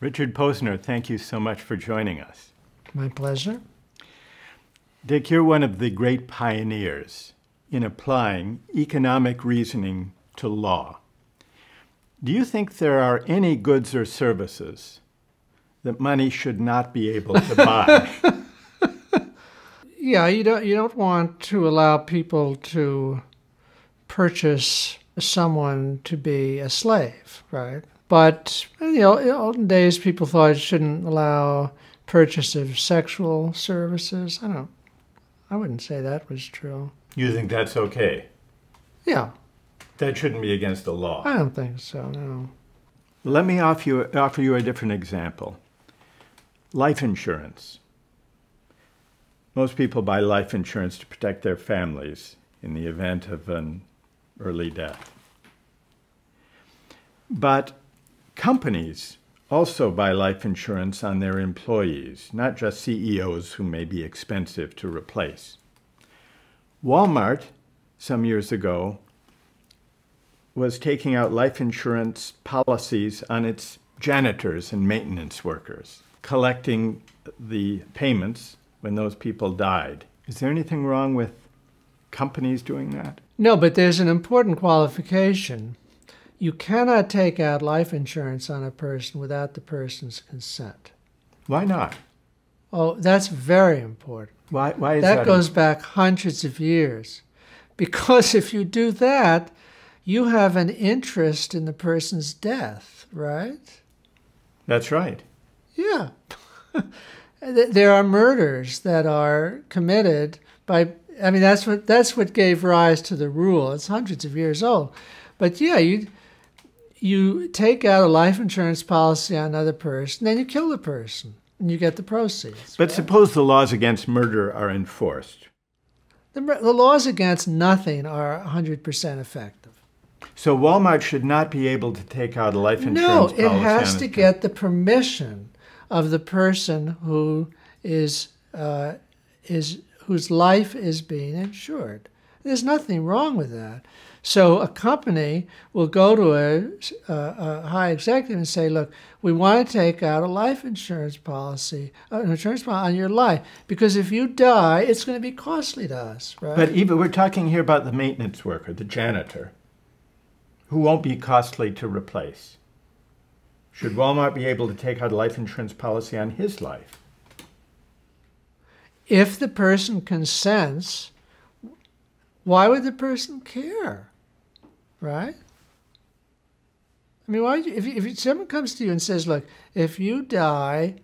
Richard Posner, thank you so much for joining us. My pleasure. Dick, you're one of the great pioneers in applying economic reasoning to law. Do you think there are any goods or services that money should not be able to buy? Yeah, you don't want to allow people to purchase someone to be a slave, right? But in olden days, people thought it shouldn't allow purchase of sexual services. I wouldn't say that was true. You think that's okay? Yeah. That shouldn't be against the law. I don't think so, no. Let me offer you a different example. Life insurance. Most people buy life insurance to protect their families in the event of an early death. But companies also buy life insurance on their employees, not just CEOs who may be expensive to replace. Walmart, some years ago, was taking out life insurance policies on its janitors and maintenance workers, collecting the payments when those people died. Is there anything wrong with companies doing that? No, but there's an important qualification. You cannot take out life insurance on a person without the person's consent. Why not? Oh, that's very important. Why is that? That goes back hundreds of years. Because if you do that, you have an interest in the person's death, right? That's right. Yeah. There are murders that are committed by, that's what gave rise to the rule. It's hundreds of years old. But yeah, you take out a life insurance policy on another person, then you kill the person, and you get the proceeds. But right? Suppose the laws against murder are enforced. The laws against nothing are 100% effective. So Walmart should not be able to take out a life insurance policy. No, it has to get the permission of the person who whose life is being insured. There's nothing wrong with that. So a company will go to a high executive and say, look, we want to take out a life insurance policy, an insurance policy on your life, because if you die, it's going to be costly to us, right? But even we're talking here about the maintenance worker, the janitor, who won't be costly to replace. Should Walmart be able to take out a life insurance policy on his life? If the person consents, why would the person care? Right? Why would you, if someone comes to you and says, look, if you die,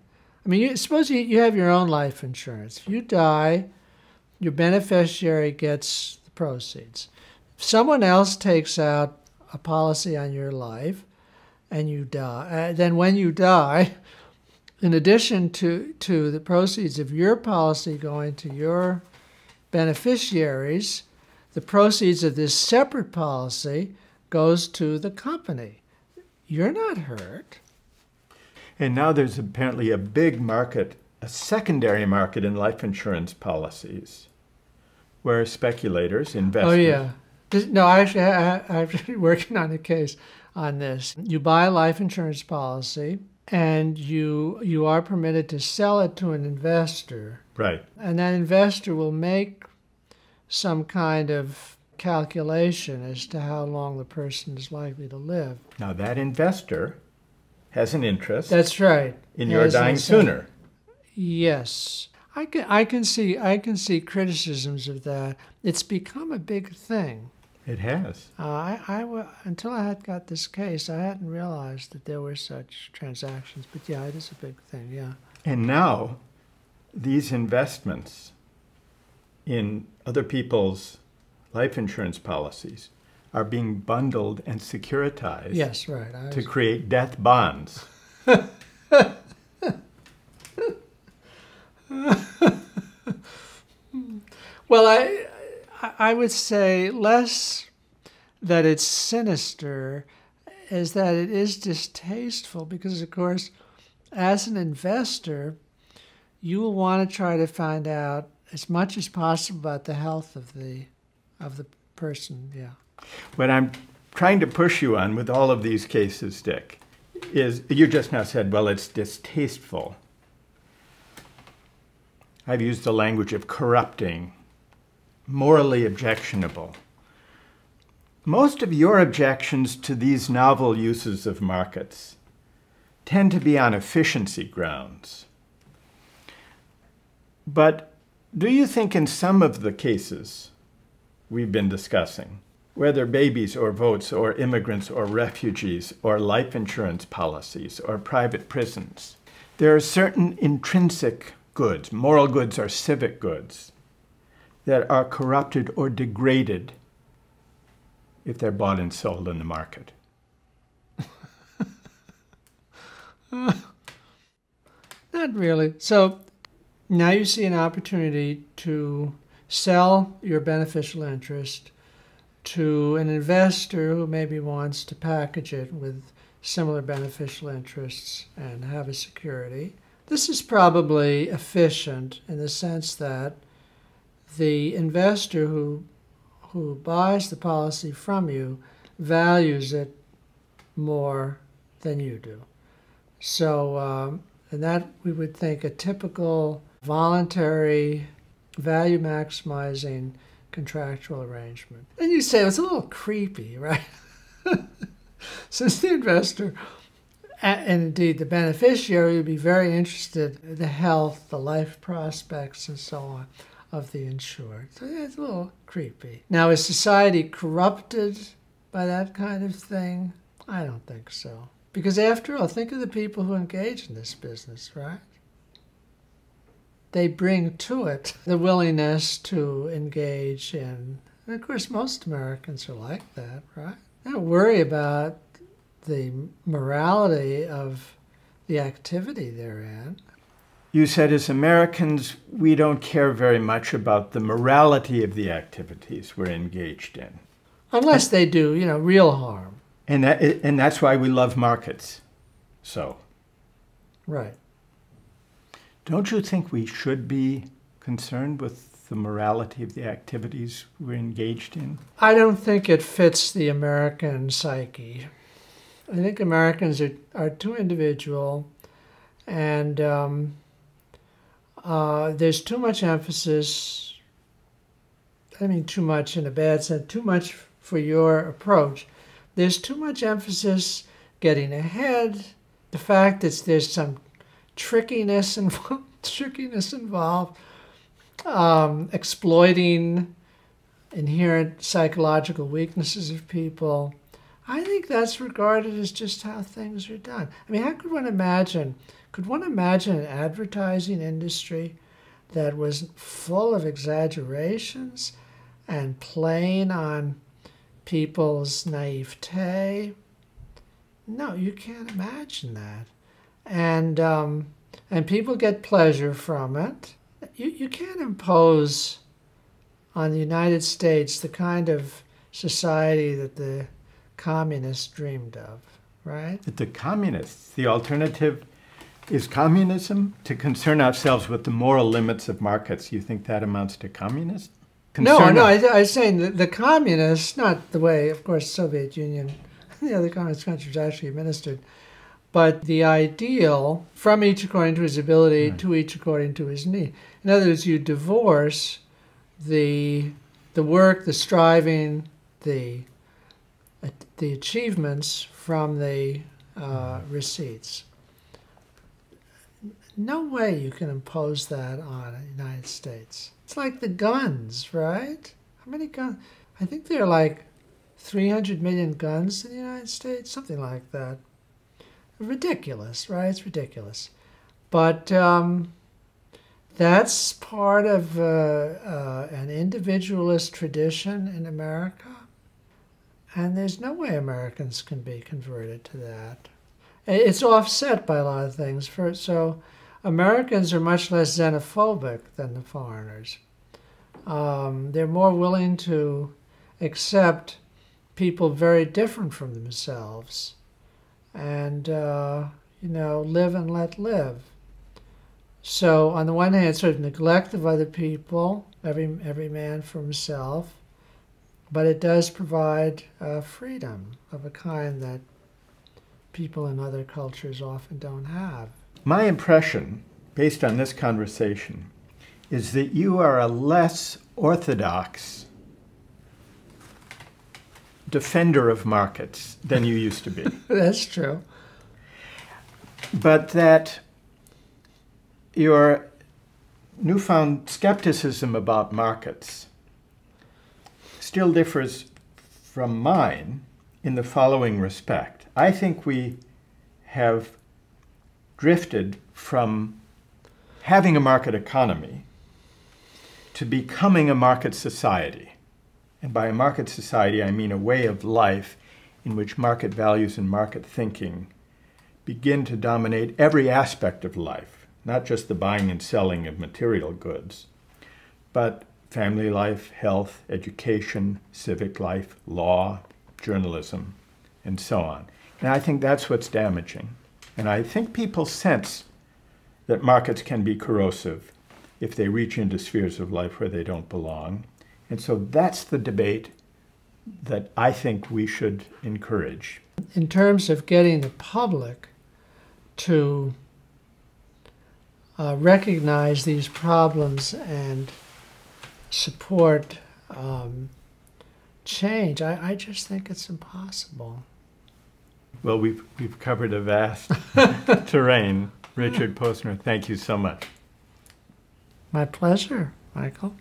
suppose you have your own life insurance. If you die, your beneficiary gets the proceeds. If someone else takes out a policy on your life and you die, then when you die, in addition to the proceeds of your policy going to your beneficiaries, the proceeds of this separate policy goes to the company. You're not hurt. And now there's apparently a big market, a secondary market in life insurance policies, where speculators, investors... Oh, yeah. No, I'm actually working on a case on this. You buy a life insurance policy, and you are permitted to sell it to an investor. Right. And that investor will make some kind of calculation as to how long the person is likely to live. Now that investor has an interest. That's right. In your dying sooner. Yes. I can see criticisms of that. It's become a big thing. It has. Until I had got this case, I hadn't realized that there were such transactions. But yeah, it is a big thing, yeah. And now these investments in other people's life insurance policies are being bundled and securitized. Yes, right. To create death bonds. Well, I would say less that it's sinister as that it is distasteful because, of course, as an investor, you will want to try to find out as much as possible about the health of the person, yeah. What I'm trying to push you on with all of these cases, Dick, is, you just now said, well, it's distasteful. I've used the language of corrupting, morally objectionable. Most of your objections to these novel uses of markets tend to be on efficiency grounds. But do you think in some of the cases we've been discussing, whether babies or votes or immigrants or refugees or life insurance policies or private prisons, there are certain intrinsic goods, moral goods or civic goods, that are corrupted or degraded if they're bought and sold in the market? Not really. So now you see an opportunity to sell your beneficial interest to an investor who maybe wants to package it with similar beneficial interests and have a security. This is probably efficient in the sense that the investor who buys the policy from you values it more than you do. So, and that we would think a typical voluntary value maximizing contractual arrangement. And you say, it's a little creepy, right? Since the investor and indeed the beneficiary would be very interested in the health, the life prospects, and so on of the insured. So yeah, it's a little creepy. Now, is society corrupted by that kind of thing? I don't think so. Because after all, think of the people who engage in this business, right? They bring to it the willingness to engage in, and of course most Americans are like that, right? They don't worry about the morality of the activity they're in. You said as Americans, we don't care very much about the morality of the activities we're engaged in. Unless they do, real harm. And that's why we love markets. So. Right. Don't you think we should be concerned with the morality of the activities we're engaged in? I don't think it fits the American psyche. I think Americans are too individual, and there's too much emphasis, I mean too much in a bad sense, too much for your approach. There's too much emphasis getting ahead, the fact that there's some trickiness involved, exploiting inherent psychological weaknesses of people. I think that's regarded as just how things are done. I mean, how could one imagine an advertising industry that was full of exaggerations and playing on people's naivete? No, you can't imagine that. And people get pleasure from it. You can't impose on the United States the kind of society that the communists dreamed of, right? The alternative is communism? To concern ourselves with the moral limits of markets, you think that amounts to communism? No, I was saying that the communists, not the way, of course, Soviet Union, the other communist countries actually administered, but the ideal, from each according to his ability, to each according to his need. In other words, you divorce the work, the striving, the achievements from the receipts. No way you can impose that on the United States. It's like the guns, right? How many guns? I think there are like 300 million guns in the United States, something like that. Ridiculous, right? It's ridiculous. But that's part of an individualist tradition in America. And there's no way Americans can be converted to that. It's offset by a lot of things. So Americans are much less xenophobic than the foreigners. They're more willing to accept people very different from themselves and, live and let live. So on the one hand, sort of neglect of other people, every man for himself, but it does provide freedom of a kind that people in other cultures often don't have. My impression, based on this conversation, is that you are a less orthodox defender of markets than you used to be. That's true. But that your newfound skepticism about markets still differs from mine in the following respect. I think we have drifted from having a market economy to becoming a market society. And by a market society, I mean a way of life in which market values and market thinking begin to dominate every aspect of life, not just the buying and selling of material goods, but family life, health, education, civic life, law, journalism, and so on. And I think that's what's damaging. And I think people sense that markets can be corrosive if they reach into spheres of life where they don't belong. And so that's the debate that I think we should encourage. In terms of getting the public to recognize these problems and support change, I just think it's impossible. Well, we've covered a vast terrain. Richard Posner, thank you so much. My pleasure, Michael.